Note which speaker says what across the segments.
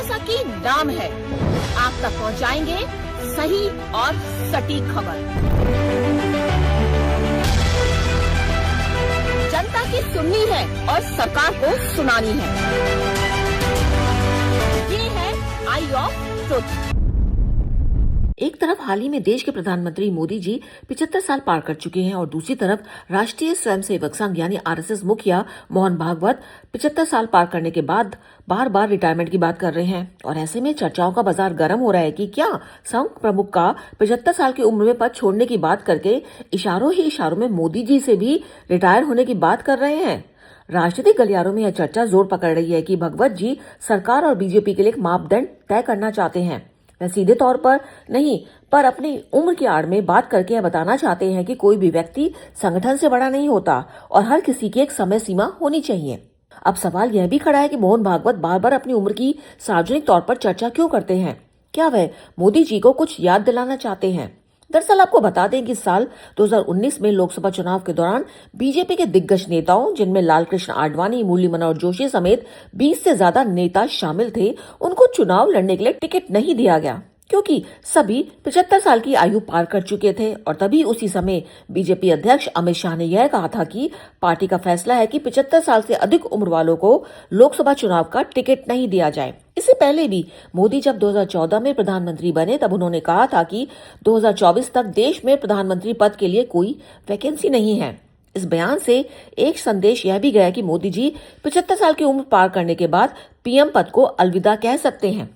Speaker 1: जैसा कि नाम है, आप तक पहुंचाएंगे सही और सटीक खबर। जनता की सुननी है और सरकार को सुनानी है। ये है आई ऑफ ट्रुथ।
Speaker 2: एक तरफ हाल ही में देश के प्रधानमंत्री मोदी जी 75 साल पार कर चुके हैं और दूसरी तरफ राष्ट्रीय स्वयंसेवक संघ यानी आरएसएस मुखिया मोहन भागवत 75 साल पार करने के बाद बार बार रिटायरमेंट की बात कर रहे हैं। और ऐसे में चर्चाओं का बाजार गर्म हो रहा है कि क्या संघ प्रमुख का 75 साल की उम्र में पद छोड़ने की बात करके इशारों ही इशारों में मोदी जी से भी रिटायर होने की बात कर रहे हैं। राजनीतिक गलियारों में यह चर्चा जोर पकड़ रही है कि भागवत जी सरकार और बीजेपी के लिए एक मापदंड तय करना चाहते हैं। वह सीधे तौर पर नहीं पर अपनी उम्र की आड़ में बात करके यह बताना चाहते हैं कि कोई भी व्यक्ति संगठन से बड़ा नहीं होता और हर किसी की एक समय सीमा होनी चाहिए। अब सवाल यह भी खड़ा है कि मोहन भागवत बार बार अपनी उम्र की सार्वजनिक तौर पर चर्चा क्यों करते हैं? क्या वह मोदी जी को कुछ याद दिलाना चाहते हैं? दरअसल आपको बता दें कि साल 2019 में लोकसभा चुनाव के दौरान बीजेपी के दिग्गज नेताओं, जिनमें लालकृष्ण आडवाणी, मुरली मनोहर जोशी समेत 20 से ज्यादा नेता शामिल थे, उनको चुनाव लड़ने के लिए टिकट नहीं दिया गया क्योंकि सभी 75 साल की आयु पार कर चुके थे। और तभी उसी समय बीजेपी अध्यक्ष अमित शाह ने यह कहा था कि पार्टी का फैसला है कि 75 साल से अधिक उम्र वालों को लोकसभा चुनाव का टिकट नहीं दिया जाए। इससे पहले भी मोदी जब 2014 में प्रधानमंत्री बने तब उन्होंने कहा था कि 2024 तक देश में प्रधानमंत्री पद के लिए कोई वैकेंसी नहीं है। इस बयान से एक संदेश यह भी गया कि मोदी जी 75 साल की उम्र पार करने के बाद पीएम पद को अलविदा कह सकते हैं,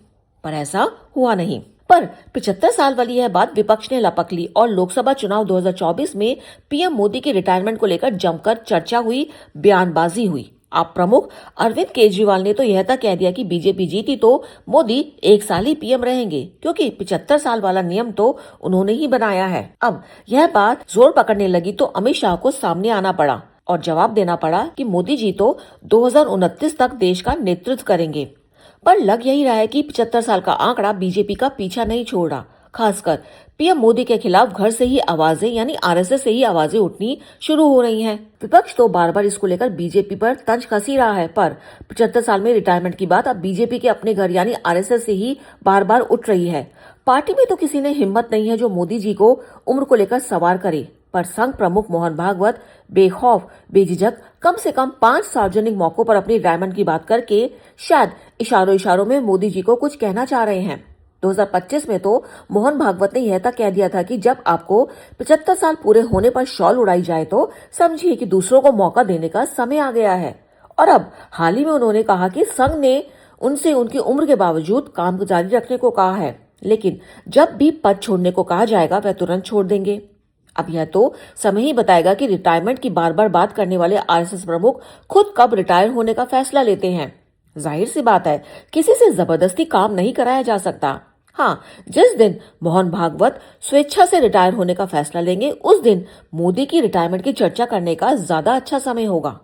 Speaker 2: पर ऐसा हुआ नहीं। पर 75 साल वाली यह बात विपक्ष ने लपक ली और लोकसभा चुनाव 2024 में पीएम मोदी की रिटायरमेंट को लेकर जमकर चर्चा हुई, बयानबाजी हुई। आप प्रमुख अरविंद केजरीवाल ने तो यह तक कह दिया कि बीजेपी जीती तो मोदी 1 साल ही पीएम रहेंगे क्योंकि 75 साल वाला नियम तो उन्होंने ही बनाया है। अब यह बात जोर पकड़ने लगी तो अमित शाह को सामने आना पड़ा और जवाब देना पड़ा कि मोदी जी तो 2029 तक देश का नेतृत्व करेंगे। पर लग यही रहा है कि 75 साल का आंकड़ा बीजेपी का पीछा नहीं छोड़ रहा। खासकर पीएम मोदी के खिलाफ घर से ही आवाजें यानी आरएसएस से ही आवाजें उठनी शुरू हो रही हैं। विपक्ष तो बार बार इसको लेकर बीजेपी पर तंज कस ही रहा है, पर 75 साल में रिटायरमेंट की बात अब बीजेपी के अपने घर यानी आरएसएस से ही बार बार उठ रही है। पार्टी में तो किसी ने हिम्मत नहीं है जो मोदी जी को उम्र को लेकर सवार करे, पर संघ प्रमुख मोहन भागवत बेखौफ बेझिझक कम से कम 5 सार्वजनिक मौकों पर अपनी रिटायरमेंट की बात करके शायद इशारों इशारों में मोदी जी को कुछ कहना चाह रहे हैं। 2025 में तो मोहन भागवत ने यह तक कह दिया था कि जब आपको 75 साल पूरे होने पर शॉल उड़ाई जाए तो समझिए कि दूसरों को मौका देने का समय आ गया है। और अब हाल ही में उन्होंने कहा कि संघ ने उनसे उनकी उम्र के बावजूद काम जारी रखने को कहा है, लेकिन जब भी पद छोड़ने को कहा जाएगा वह तुरंत छोड़ देंगे। अब यह तो समय ही बताएगा कि रिटायरमेंट की बार बार बात करने वाले आरएसएस प्रमुख खुद कब रिटायर होने का फैसला लेते हैं। जाहिर सी बात है, किसी से जबरदस्ती काम नहीं कराया जा सकता। हाँ, जिस दिन मोहन भागवत स्वेच्छा से रिटायर होने का फैसला लेंगे उस दिन मोदी की रिटायरमेंट की चर्चा करने का ज्यादा अच्छा समय होगा।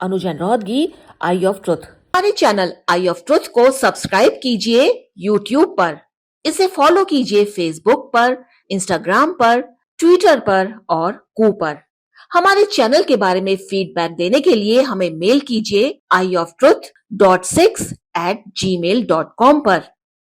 Speaker 2: अनुजैन रोहतगी, आई ऑफ ट्रुथ।
Speaker 1: हमारे चैनल आई ऑफ ट्रुथ को सब्सक्राइब कीजिए यूट्यूब पर, इसे फॉलो कीजिए फेसबुक पर, इंस्टाग्राम पर, ट्विटर पर और कू पर। हमारे चैनल के बारे में फीडबैक देने के लिए हमें मेल कीजिए ioftruth.6@gmail.com पर।